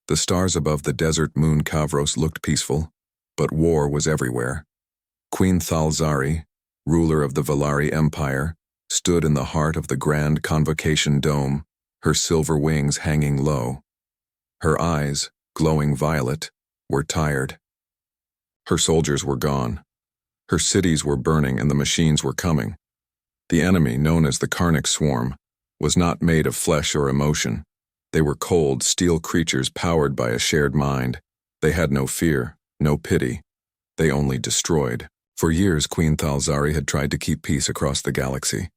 The stars above the desert moon Kavros looked peaceful, but war was everywhere. Queen Thalzari, ruler of the Valari Empire, stood in the heart of the grand convocation dome, her silver wings hanging low. Her eyes, glowing violet, were tired. Her soldiers were gone. Her cities were burning and the machines were coming. The enemy, known as the Karnak Swarm, was not made of flesh or emotion. They were cold, steel creatures powered by a shared mind. They had no fear, no pity. They only destroyed. For years, Queen Thalzari had tried to keep peace across the galaxy.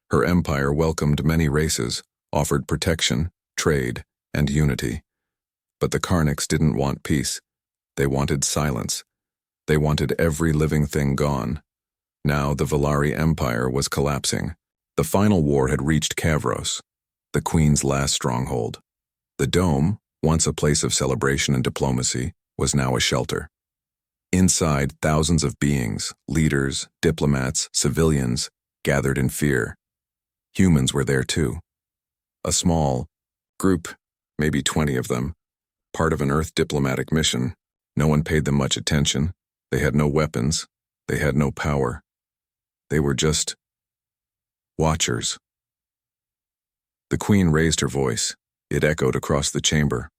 Her empire welcomed many races, offered protection, trade, and unity. But the Karnaks didn't want peace. They wanted silence. They wanted every living thing gone. Now the Valari Empire was collapsing. The final war had reached Kavros, the Queen's last stronghold. The dome, once a place of celebration and diplomacy, was now a shelter. Inside, thousands of beings, leaders, diplomats, civilians, gathered in fear. Humans were there too. A small group, maybe 20 of them, part of an Earth diplomatic mission. No one paid them much attention. They had no weapons. They had no power. They were just watchers. The Queen raised her voice. It echoed across the chamber.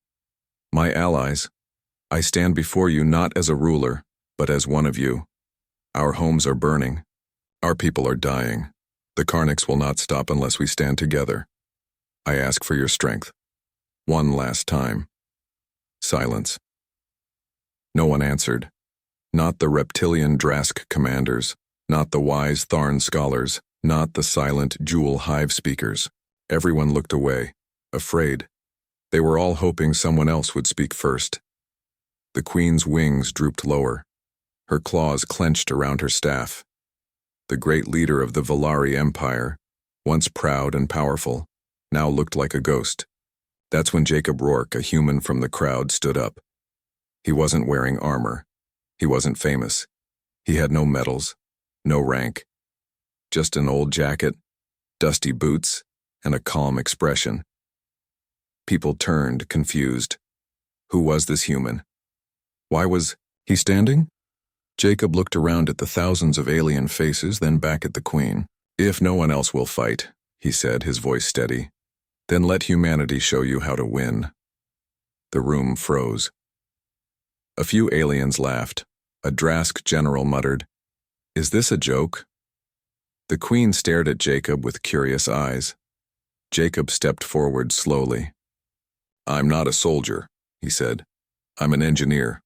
My allies, I stand before you not as a ruler, but as one of you. Our homes are burning. Our people are dying. The Karnaks will not stop unless we stand together. I ask for your strength. One last time. Silence. No one answered. Not the reptilian Drask commanders, not the wise Tharn scholars, not the silent Jewel Hive speakers. Everyone looked away, afraid. They were all hoping someone else would speak first. The Queen's wings drooped lower. Her claws clenched around her staff. The great leader of the Valari Empire, once proud and powerful, now looked like a ghost. That's when Jacob Rourke, a human from the crowd, stood up. He wasn't wearing armor. He wasn't famous. He had no medals, no rank. Just an old jacket, dusty boots, and a calm expression. People turned, confused. Who was this human? Why was he standing? Jacob looked around at the thousands of alien faces, then back at the Queen. If no one else will fight, he said, his voice steady, then let humanity show you how to win. The room froze. A few aliens laughed. A Drask general muttered, Is this a joke? The Queen stared at Jacob with curious eyes. Jacob stepped forward slowly. I'm not a soldier, he said. I'm an engineer.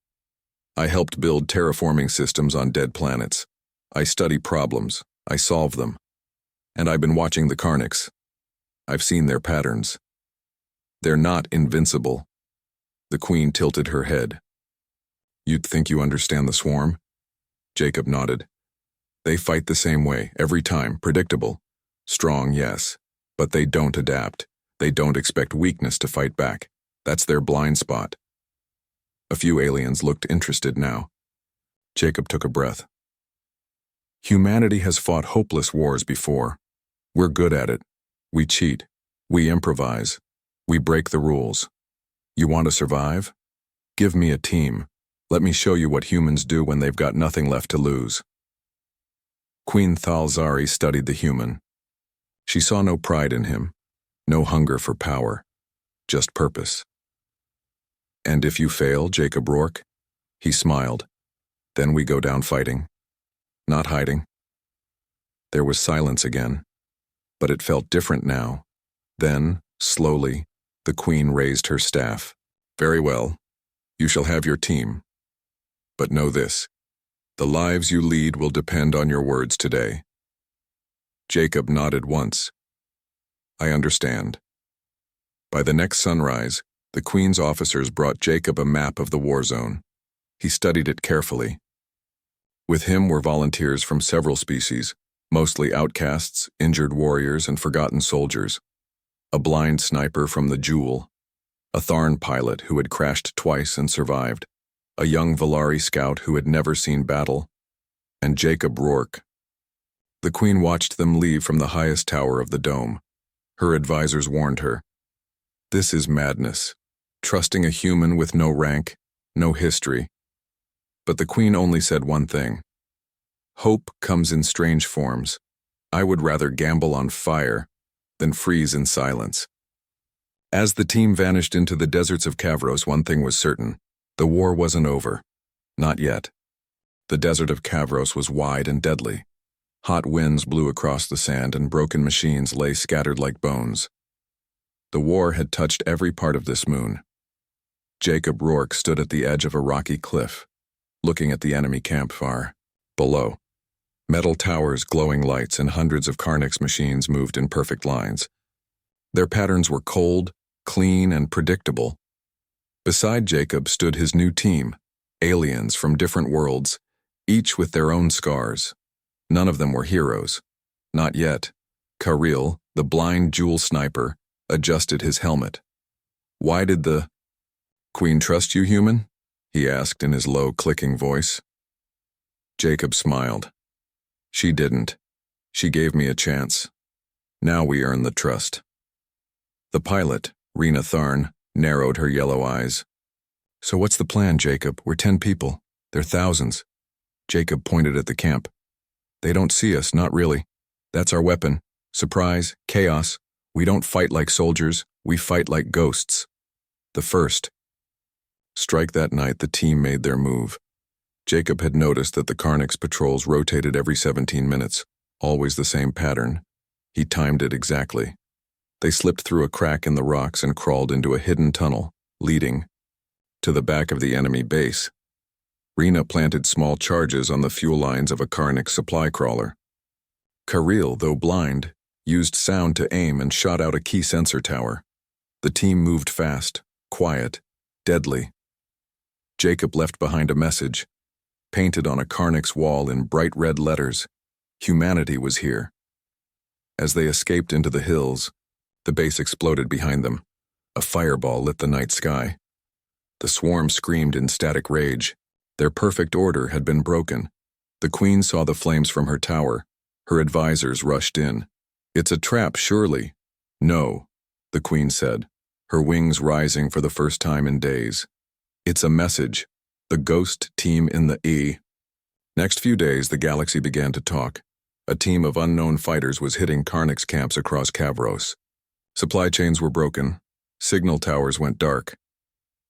I helped build terraforming systems on dead planets. I study problems. I solve them. And I've been watching the Karnaks. I've seen their patterns. They're not invincible. The Queen tilted her head. You'd think you understand the swarm? Jacob nodded. They fight the same way, every time, predictable. Strong, yes, but they don't adapt. They don't expect weakness to fight back. That's their blind spot. A few aliens looked interested now. Jacob took a breath. Humanity has fought hopeless wars before. We're good at it. We cheat. We improvise. We break the rules. You want to survive? Give me a team. Let me show you what humans do when they've got nothing left to lose. Queen Thalzari studied the human. She saw no pride in him, no hunger for power, just purpose. And if you fail, Jacob Rourke? He smiled. Then we go down fighting. Not hiding. There was silence again, but it felt different now. Then, slowly, the Queen raised her staff. Very well. You shall have your team. But know this, the lives you lead will depend on your words today. Jacob nodded once. I understand. By the next sunrise, the Queen's officers brought Jacob a map of the war zone. He studied it carefully. With him were volunteers from several species, mostly outcasts, injured warriors, and forgotten soldiers. A blind sniper from the Jewel, a Tharn pilot who had crashed twice and survived, a young Valari scout who had never seen battle, and Jacob Rourke. The Queen watched them leave from the highest tower of the dome. Her advisors warned her, This is madness. trusting a human with no rank, no history. But the Queen only said one thing. Hope comes in strange forms. I would rather gamble on fire than freeze in silence. As the team vanished into the deserts of Kavros, one thing was certain. The war wasn't over. Not yet. The desert of Kavros was wide and deadly. Hot winds blew across the sand and broken machines lay scattered like bones. The war had touched every part of this moon. Jacob Rourke stood at the edge of a rocky cliff, looking at the enemy camp far below. Metal towers, glowing lights, and hundreds of Carnix machines moved in perfect lines. Their patterns were cold, clean, and predictable. Beside Jacob stood his new team, aliens from different worlds, each with their own scars. None of them were heroes. Not yet. Kirill, the blind jewel sniper, adjusted his helmet. Why did the Queen trust you, human? He asked in his low, clicking voice. Jacob smiled. She didn't. She gave me a chance. Now we earn the trust. The pilot, Rena Tharn, narrowed her yellow eyes. So what's the plan, Jacob? We're 10 people. They're thousands. Jacob pointed at the camp. They don't see us, not really. That's our weapon. Surprise, chaos. We don't fight like soldiers, we fight like ghosts. The first. Strike that night, the team made their move. Jacob had noticed that the Carnix patrols rotated every 17 minutes, always the same pattern. He timed it exactly. They slipped through a crack in the rocks and crawled into a hidden tunnel, leading to the back of the enemy base. Rena planted small charges on the fuel lines of a Carnix supply crawler. Kirill, though blind, used sound to aim and shot out a key sensor tower. The team moved fast, quiet, deadly. Jacob left behind a message, painted on a Carnix wall in bright red letters. Humanity was here. As they escaped into the hills, the base exploded behind them. A fireball lit the night sky. The swarm screamed in static rage. Their perfect order had been broken. The Queen saw the flames from her tower. Her advisors rushed in. It's a trap, surely. No, the Queen said, her wings rising for the first time in days. It's a message. The ghost team in the E. Next few days, the galaxy began to talk. A team of unknown fighters was hitting Carnix camps across Kavros. Supply chains were broken. Signal towers went dark.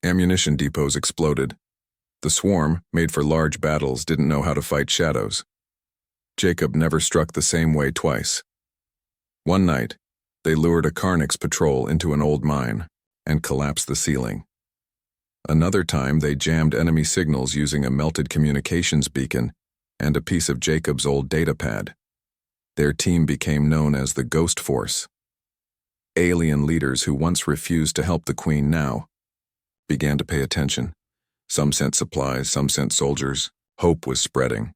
Ammunition depots exploded. The swarm, made for large battles, didn't know how to fight shadows. Jacob never struck the same way twice. One night, they lured a Carnix patrol into an old mine and collapsed the ceiling. Another time, they jammed enemy signals using a melted communications beacon and a piece of Jacob's old datapad. Their team became known as the Ghost Force. Alien leaders who once refused to help the Queen now began to pay attention. Some sent supplies, some sent soldiers. Hope was spreading.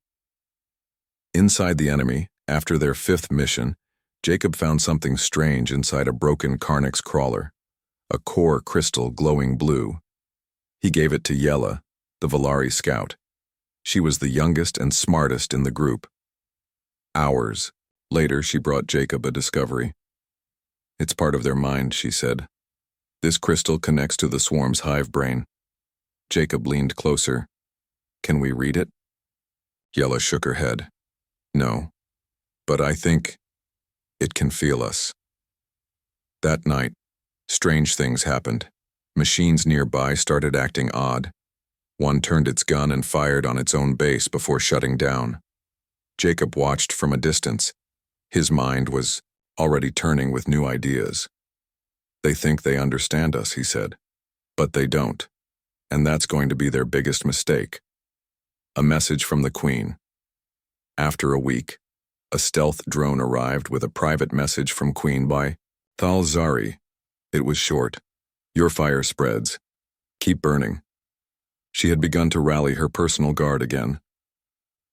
Inside the enemy, after their 5th mission, Jacob found something strange inside a broken Carnix crawler, a core crystal glowing blue. He gave it to Yella, the Valari scout. She was the youngest and smartest in the group. Hours later, she brought Jacob a discovery. It's part of their mind, she said. This crystal connects to the swarm's hive brain. Jacob leaned closer. Can we read it? Yella shook her head. No, but I think it can feel us. That night, strange things happened. Machines nearby started acting odd. One turned its gun and fired on its own base before shutting down. Jacob watched from a distance. His mind was already turning with new ideas. They think they understand us, he said, but they don't. And that's going to be their biggest mistake. A message from the Queen. After a week, a stealth drone arrived with a private message from Queen by Thalzari. It was short. Your fire spreads. Keep burning. She had begun to rally her personal guard again.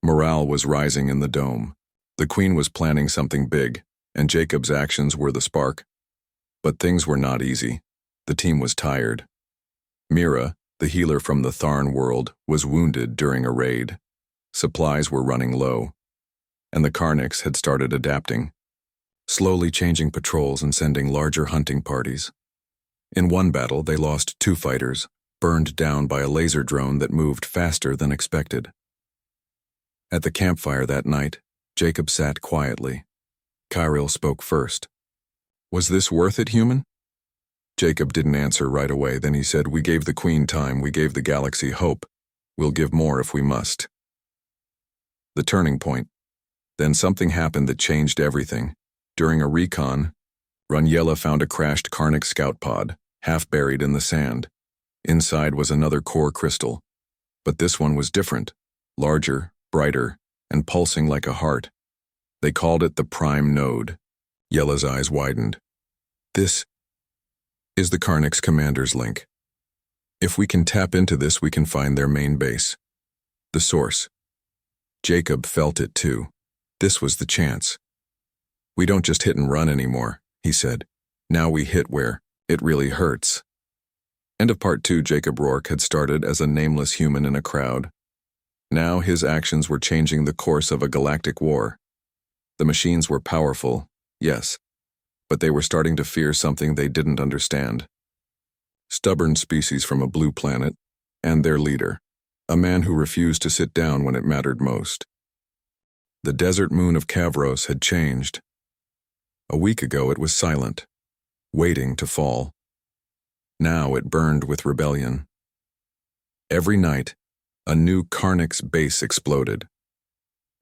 Morale was rising in the dome. The Queen was planning something big, and Jacob's actions were the spark. But things were not easy. The team was tired. Mira, the healer from the Tharn world, was wounded during a raid. Supplies were running low, and the Carnix had started adapting, slowly changing patrols and sending larger hunting parties. In one battle, they lost 2 fighters, burned down by a laser drone that moved faster than expected. At the campfire that night, Jacob sat quietly. Kyril spoke first. "Was this worth it, human?" Jacob didn't answer right away. Then he said, "We gave the Queen time, we gave the galaxy hope. We'll give more if we must." The turning point. Then something happened that changed everything. During a recon, Raniella found a crashed Karnak scout pod, half buried in the sand. Inside was another core crystal. But this one was different, larger, brighter, and pulsing like a heart. They called it the Prime Node. Yella's eyes widened. "This is the Karnak's commander's link. If we can tap into this, we can find their main base. The source." Jacob felt it too. This was the chance. "We don't just hit and run anymore," he said. "Now we hit where it really hurts." End of part 2. Jacob Rourke had started as a nameless human in a crowd. Now his actions were changing the course of a galactic war. The machines were powerful, yes, but they were starting to fear something they didn't understand. Stubborn species from a blue planet, and their leader, a man who refused to sit down when it mattered most. The desert moon of Kavros had changed. A week ago it was silent, waiting to fall. Now it burned with rebellion. Every night, a new Karnak's base exploded.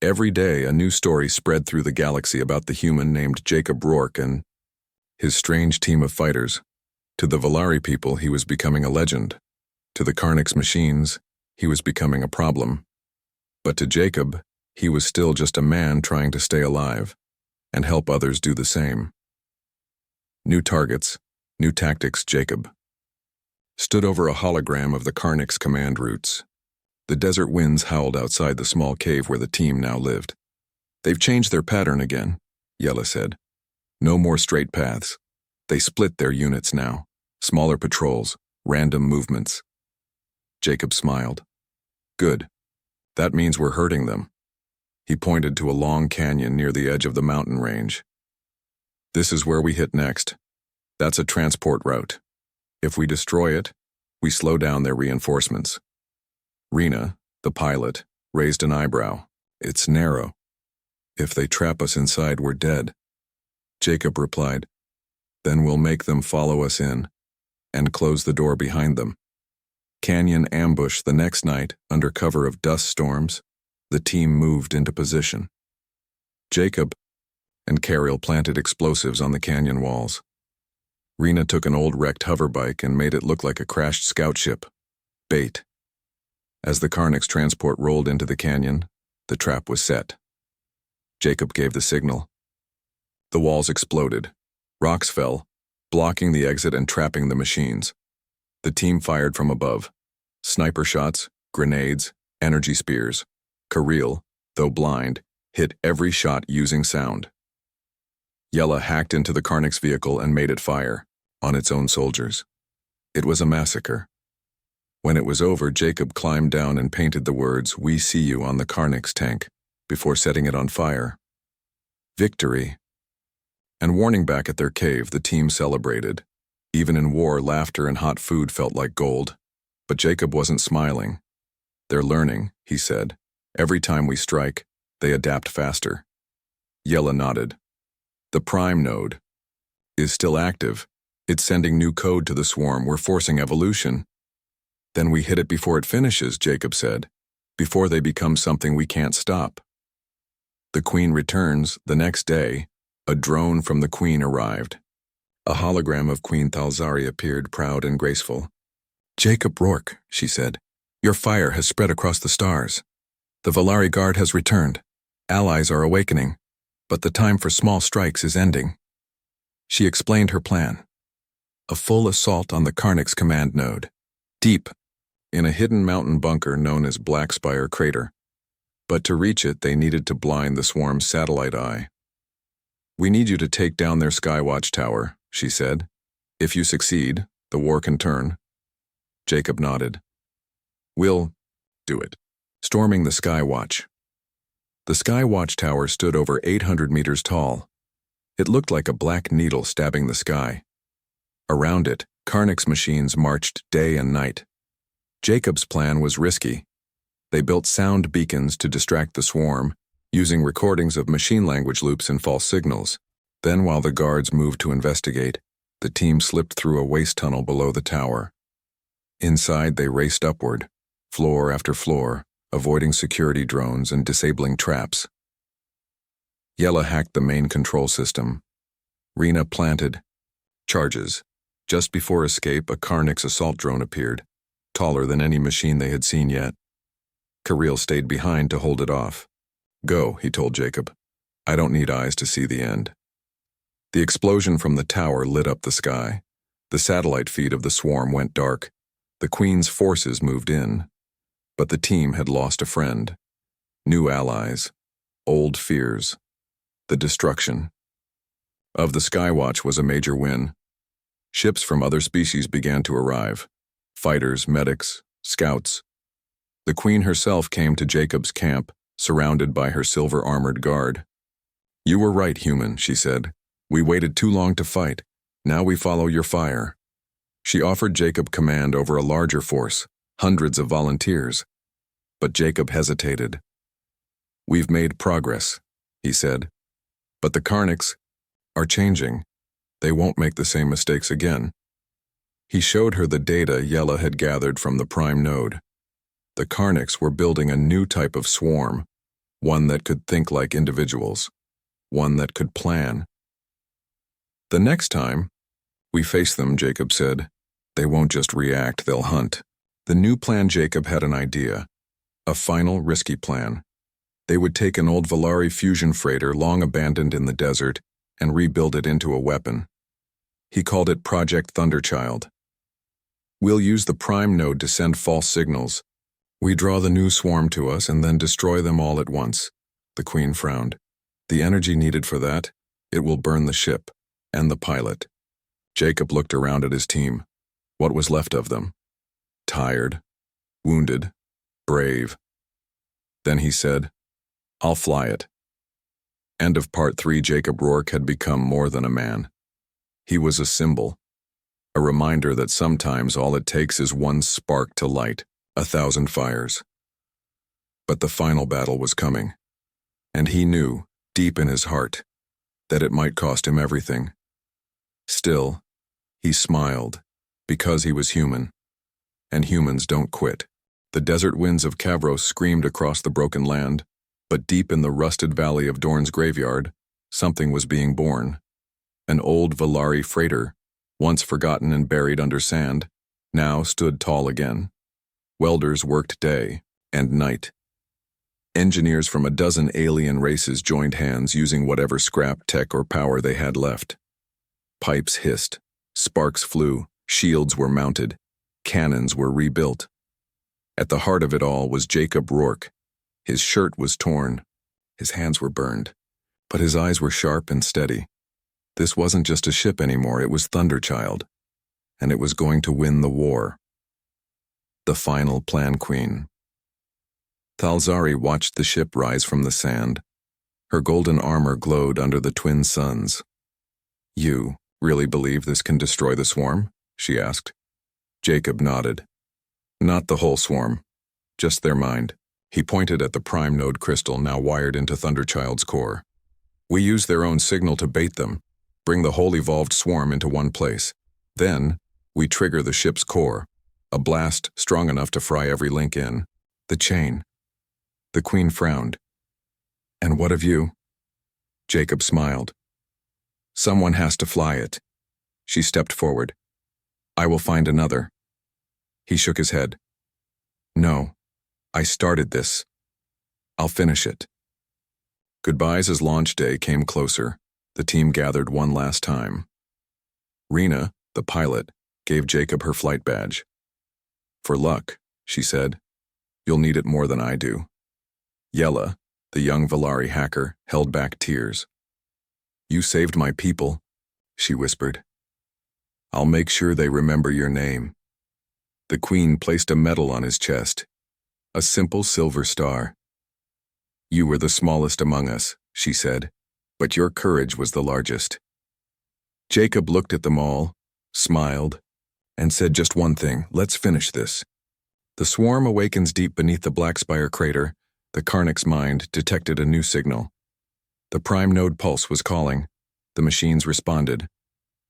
Every day, a new story spread through the galaxy about the human named Jacob Rourke and his strange team of fighters. To the Valari people, he was becoming a legend. To the Karnak's machines, he was becoming a problem. But to Jacob, he was still just a man trying to stay alive and help others do the same. New targets, new tactics. Jacob stood over a hologram of the Karnak's command routes. The desert winds howled outside the small cave where the team now lived. "They've changed their pattern again," Yella said. "No more straight paths. They split their units now. Smaller patrols, random movements." Jacob smiled. "Good. That means we're hurting them." He pointed to a long canyon near the edge of the mountain range. "This is where we hit next. That's a transport route. If we destroy it, we slow down their reinforcements." Rena, the pilot, raised an eyebrow. "It's narrow. If they trap us inside, we're dead." Jacob replied, "Then we'll make them follow us in and close the door behind them." Canyon ambush. The next night, under cover of dust storms, the team moved into position. Jacob and Kyril planted explosives on the canyon walls. Rena took an old wrecked hoverbike and made it look like a crashed scout ship. Bait. As the Karnak's transport rolled into the canyon, the trap was set. Jacob gave the signal. The walls exploded. Rocks fell, blocking the exit and trapping the machines. The team fired from above. Sniper shots, grenades, energy spears. Kyril, though blind, hit every shot using sound. Yella hacked into the Karnak's vehicle and made it fire, on its own soldiers. It was a massacre. When it was over, Jacob climbed down and painted the words, "We see you," on the Karnak's tank, before setting it on fire. Victory. And warning back at their cave, the team celebrated. Even in war, laughter and hot food felt like gold. But Jacob wasn't smiling. "They're learning," he said. "Every time we strike, they adapt faster." Yella nodded. "The Prime Node is still active. It's sending new code to the swarm. We're forcing evolution." "Then we hit it before it finishes," Jacob said. "Before they become something we can't stop." The Queen returns. The next day, a drone from the Queen arrived. A hologram of Queen Thalzari appeared, proud and graceful. "Jacob Rourke," she said, "your fire has spread across the stars. The Valari Guard has returned. Allies are awakening, but the time for small strikes is ending." She explained her plan. A full assault on the Karnak's command node. Deep, in a hidden mountain bunker known as Black Spire Crater. But to reach it, they needed to blind the swarm's satellite eye. "We need you to take down their Skywatch tower," she said. "If you succeed, the war can turn." Jacob nodded. "We'll do it." Storming the Skywatch. The Skywatch tower stood over 800 meters tall. It looked like a black needle stabbing the sky. Around it, Karnik's machines marched day and night. Jacob's plan was risky. They built sound beacons to distract the swarm, using recordings of machine language loops and false signals. Then, while the guards moved to investigate, the team slipped through a waste tunnel below the tower. Inside, they raced upward, floor after floor, avoiding security drones and disabling traps. Yella hacked the main control system. Rena planted charges. Just before escape, a Karnik's assault drone appeared, taller than any machine they had seen yet. Kirill stayed behind to hold it off. "Go," he told Jacob. "I don't need eyes to see the end." The explosion from the tower lit up the sky. The satellite feed of the swarm went dark. The Queen's forces moved in. But the team had lost a friend. New allies. Old fears. The destruction. Of the Skywatch was a major win. Ships from other species began to arrive. Fighters, medics, scouts. The Queen herself came to Jacob's camp, surrounded by her silver-armored guard. "You were right, human," she said. "We waited too long to fight. Now we follow your fire." She offered Jacob command over a larger force, hundreds of volunteers. But Jacob hesitated. "We've made progress," he said. "But the Karniks are changing. They won't make the same mistakes again." He showed her the data Yella had gathered from the prime node. The Karniks were building a new type of swarm, one that could think like individuals, one that could plan. "The next time we face them," Jacob said, "they won't just react, they'll hunt." The new plan. Jacob had an idea. A final, risky plan. They would take an old Volari fusion freighter long abandoned in the desert and rebuild it into a weapon. He called it Project Thunderchild. "We'll use the prime node to send false signals. We draw the new swarm to us and then destroy them all at once." The Queen frowned. "The energy needed for that, it will burn the ship and the pilot." Jacob looked around at his team. What was left of them? Tired, wounded, brave. Then he said, "I'll fly it." End of part 3. Jacob Rourke had become more than a man. He was a symbol, a reminder that sometimes all it takes is one spark to light 1,000 fires. But the final battle was coming, and he knew, deep in his heart, that it might cost him everything. Still, he smiled, because he was human, and humans don't quit. The desert winds of Kavros screamed across the broken land, but deep in the rusted valley of Dorn's graveyard, something was being born. An old Volari freighter, once forgotten and buried under sand, now stood tall again. Welders worked day and night. Engineers from a dozen alien races joined hands using whatever scrap tech or power they had left. Pipes hissed, sparks flew, shields were mounted, cannons were rebuilt. At the heart of it all was Jacob Rourke. His shirt was torn, his hands were burned, but his eyes were sharp and steady. This wasn't just a ship anymore, it was Thunderchild, and it was going to win the war. The final plan. Queen Thalzari watched the ship rise from the sand. Her golden armor glowed under the twin suns. "You really believe this can destroy the swarm?" she asked. Jacob nodded. "Not the whole swarm, just their mind." He pointed at the prime node crystal now wired into Thunderchild's core. "We use their own signal to bait them, bring the whole evolved swarm into one place. Then, we trigger the ship's core, a blast strong enough to fry every link in. The chain." The Queen frowned. "And what of you?" Jacob smiled. "Someone has to fly it." She stepped forward. "I will find another." He shook his head. "No, I started this. I'll finish it." Goodbyes as launch day came closer. The team gathered one last time. Rena, the pilot, gave Jacob her flight badge. "For luck," she said. "You'll need it more than I do." Yella, the young Volari hacker, held back tears. "You saved my people," she whispered. "I'll make sure they remember your name." The Queen placed a medal on his chest, a simple silver star. "You were the smallest among us," she said, "but your courage was the largest." Jacob looked at them all, smiled, and said just one thing: let's finish this. The swarm awakens deep beneath the Black Spire crater. The Karnak's mind detected a new signal. The prime node pulse was calling. The machines responded.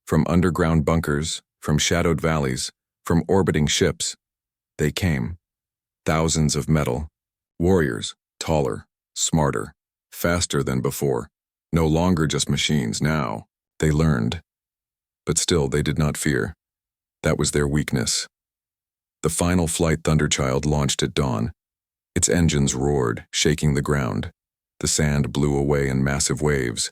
From underground bunkers, from shadowed valleys, from orbiting ships, they came. Thousands of metal. Warriors, taller, smarter, faster than before. No longer just machines now. They learned. But still, they did not fear. That was their weakness. The final flight Thunderchild launched at dawn. Its engines roared, shaking the ground. The sand blew away in massive waves.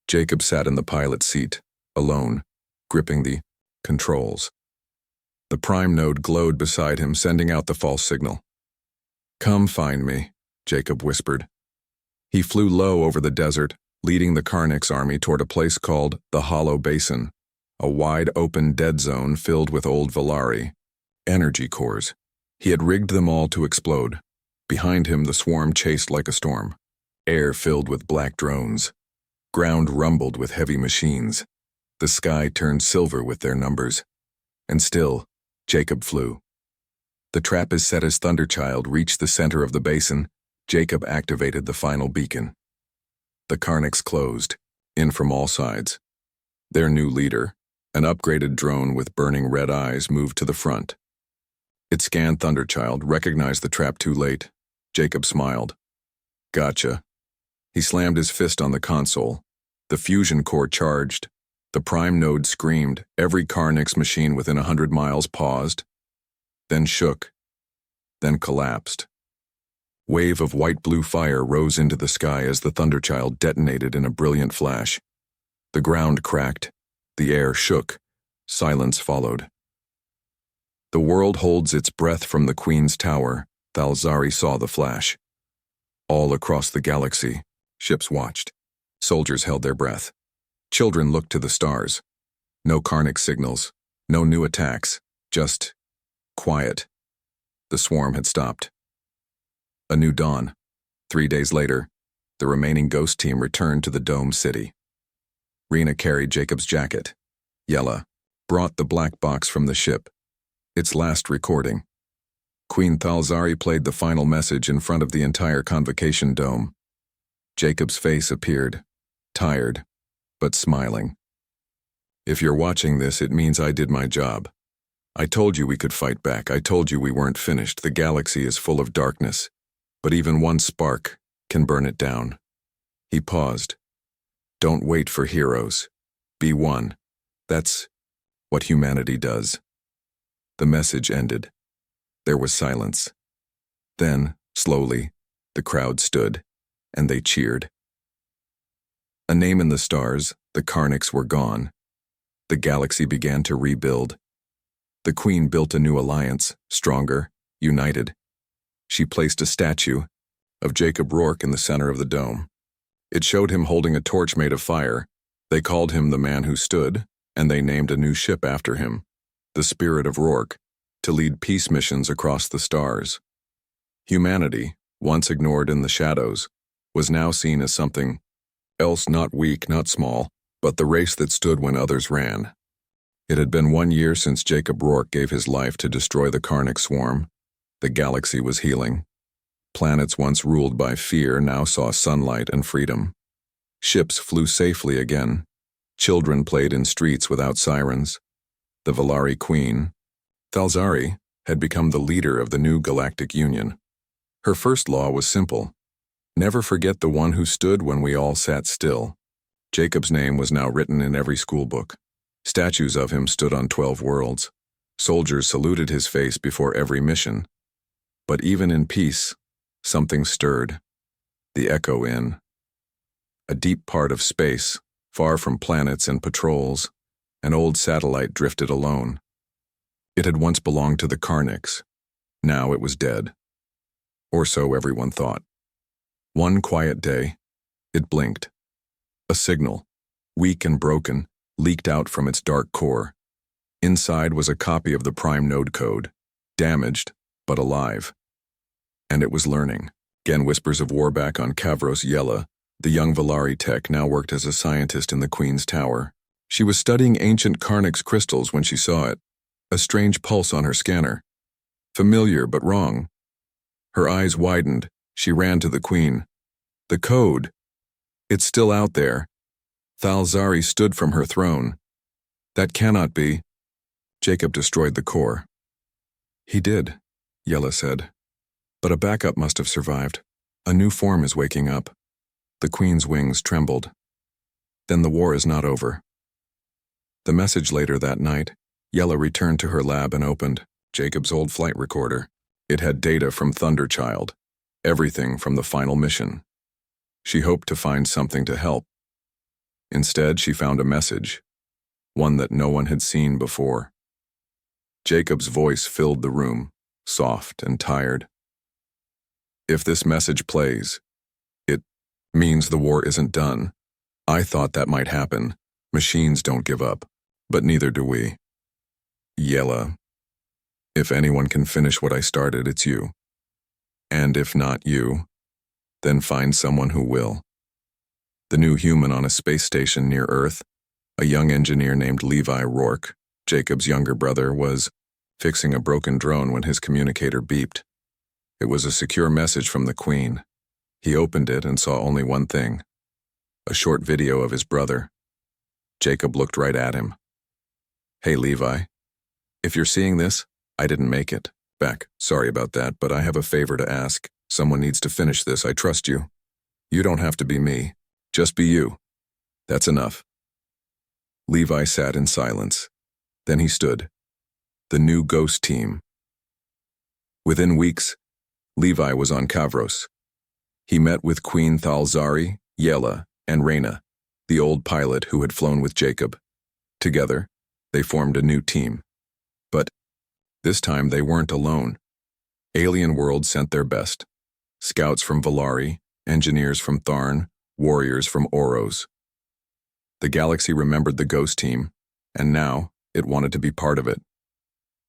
Jacob sat in the pilot's seat, alone, gripping the controls. The prime node glowed beside him, sending out the false signal. "Come find me," Jacob whispered. He flew low over the desert, leading the Karnak's army toward a place called the Hollow Basin, a wide-open dead zone filled with old Valari energy cores. He had rigged them all to explode. Behind him, the swarm chased like a storm. Air filled with black drones. Ground rumbled with heavy machines. The sky turned silver with their numbers. And still, Jacob flew. The trap is set as Thunderchild reached the center of the basin. Jacob activated the final beacon. The Karnaks closed, in from all sides. Their new leader, an upgraded drone with burning red eyes, moved to the front. It scanned Thunderchild, recognized the trap too late. Jacob smiled. "Gotcha." He slammed his fist on the console. The fusion core charged. The prime node screamed. Every Karnak's machine within 100 miles paused, then shook, then collapsed. Wave of white-blue fire rose into the sky as the Thunderchild detonated in a brilliant flash. The ground cracked. The air shook. Silence followed. The world holds its breath from the Queen's tower. Thalzari saw the flash. All across the galaxy, ships watched. Soldiers held their breath. Children looked to the stars. No Karnak signals, no new attacks, just quiet. The swarm had stopped. A new dawn. 3 days later, the remaining ghost team returned to the Dome City. Rena carried Jacob's jacket. Yella brought the black box from the ship. Its last recording. Queen Thalzari played the final message in front of the entire convocation dome. Jacob's face appeared, tired, but smiling. "If you're watching this, it means I did my job. I told you we could fight back. I told you we weren't finished. The galaxy is full of darkness, but even one spark can burn it down." He paused. "Don't wait for heroes. Be one. That's what humanity does." The message ended. There was silence. Then, slowly, the crowd stood, and they cheered. A name in the stars, the Karnaks were gone. The galaxy began to rebuild. The Queen built a new alliance, stronger, united. She placed a statue of Jacob Rourke in the center of the dome. It showed him holding a torch made of fire. They called him the Man Who Stood, and they named a new ship after him, the Spirit of Rourke, to lead peace missions across the stars. Humanity, once ignored in the shadows, was now seen as something else, not weak, not small, but the race that stood when others ran. It had been 1 year since Jacob Rourke gave his life to destroy the Karnak swarm. The galaxy was healing. Planets once ruled by fear now saw sunlight and freedom. Ships flew safely again. Children played in streets without sirens. The Valari Queen, Thalzari, had become the leader of the new Galactic Union. Her first law was simple: never forget the one who stood when we all sat still. Jacob's name was now written in every schoolbook. Statues of him stood on 12 worlds. Soldiers saluted his face before every mission. But even in peace, something stirred. The echo in a deep part of space, far from planets and patrols, an old satellite drifted alone. It had once belonged to the Karnaks. Now it was dead. Or so everyone thought. One quiet day, it blinked. A signal, weak and broken, leaked out from its dark core. Inside was a copy of the prime node code, damaged, but alive. And it was learning. Again, whispers of war back on Kavros Yella. The young Valari tech now worked as a scientist in the Queen's tower. She was studying ancient Karnak's crystals when she saw it. A strange pulse on her scanner. Familiar but wrong. Her eyes widened. She ran to the Queen. The code. It's still out there. Thalzari stood from her throne. That cannot be. Jacob destroyed the core. He did, Yella said. But a backup must have survived. A new form is waking up. The Queen's wings trembled. Then the war is not over. The message later that night, Yella returned to her lab and opened Jacob's old flight recorder. It had data from Thunderchild, everything from the final mission. She hoped to find something to help. Instead, she found a message, one that no one had seen before. Jacob's voice filled the room, soft and tired. If this message plays, it means the war isn't done. I thought that might happen. Machines don't give up, but neither do we. Yella, if anyone can finish what I started, it's you. And if not you, then find someone who will. The new human on a space station near Earth, a young engineer named Levi Rourke, Jacob's younger brother, was fixing a broken drone when his communicator beeped. It was a secure message from the Queen. He opened it and saw only one thing, a short video of his brother. Jacob looked right at him. Hey, Levi. If you're seeing this, I didn't make it. Back, sorry about that, but I have a favor to ask. Someone needs to finish this, I trust you. You don't have to be me. Just be you. That's enough. Levi sat in silence. Then he stood. The new ghost team. Within weeks, Levi was on Kavros. He met with Queen Thalzari, Yella, and Reyna, the old pilot who had flown with Jacob. Together, they formed a new team. But this time they weren't alone. Alien World sent their best. Scouts from Valari, engineers from Tharn, warriors from Oros. The galaxy remembered the ghost team, and now it wanted to be part of it.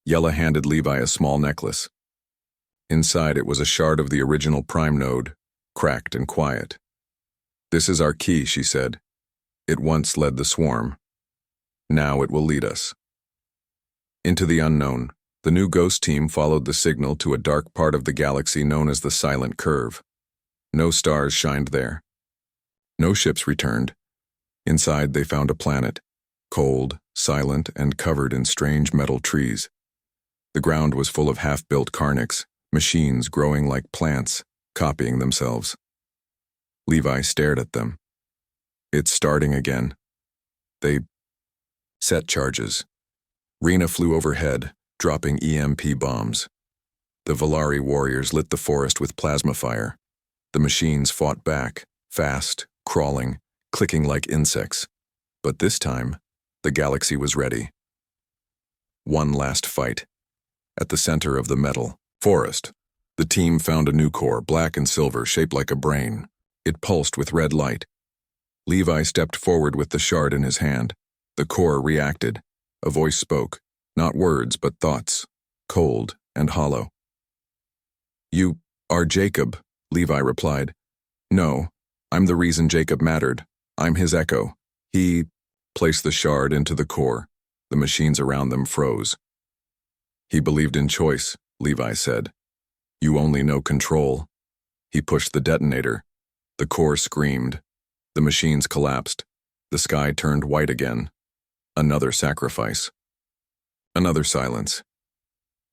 Yella handed Levi a small necklace. Inside it was a shard of the original prime node, cracked and quiet. This is our key, she said. It once led the swarm. Now it will lead us. Into the unknown, the new ghost team followed the signal to a dark part of the galaxy known as the Silent Curve. No stars shined there. No ships returned. Inside they found a planet, cold, silent, and covered in strange metal trees. The ground was full of half-built carnix, machines growing like plants, copying themselves. Levi stared at them. It's starting again. They set charges. Reyna flew overhead, dropping EMP bombs. The Valari warriors lit the forest with plasma fire. The machines fought back, fast, crawling, clicking like insects. But this time, the galaxy was ready. One last fight. At the center of the metal forest, the team found a new core, black and silver, shaped like a brain. It pulsed with red light. Levi stepped forward with the shard in his hand. The core reacted. A voice spoke, not words but thoughts, cold and hollow. You are Jacob, Levi replied. No, I'm the reason Jacob mattered. I'm his echo. He placed the shard into the core. The machines around them froze. He believed in choice, Levi said. You only know control. He pushed the detonator. The core screamed. The machines collapsed. The sky turned white again. Another sacrifice. Another silence.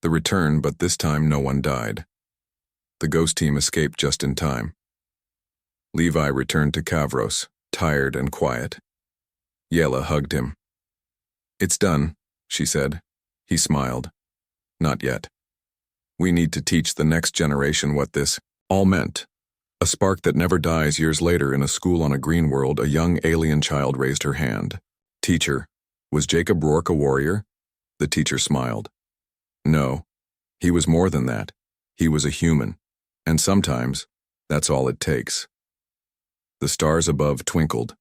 The return, but this time no one died. The ghost team escaped just in time. Levi returned to Kavros, tired and quiet. Yella hugged him. It's done, she said. He smiled. Not yet. We need to teach the next generation what this all meant. A spark that never dies. Years later, in a school on a green world, a young alien child raised her hand. Teacher, was Jacob Rourke a warrior? The teacher smiled. No, he was more than that. He was a human. And sometimes, that's all it takes. The stars above twinkled.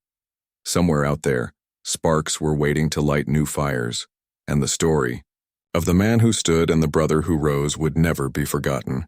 Somewhere out there, sparks were waiting to light new fires, and the story of the man who stood and the brother who rose would never be forgotten.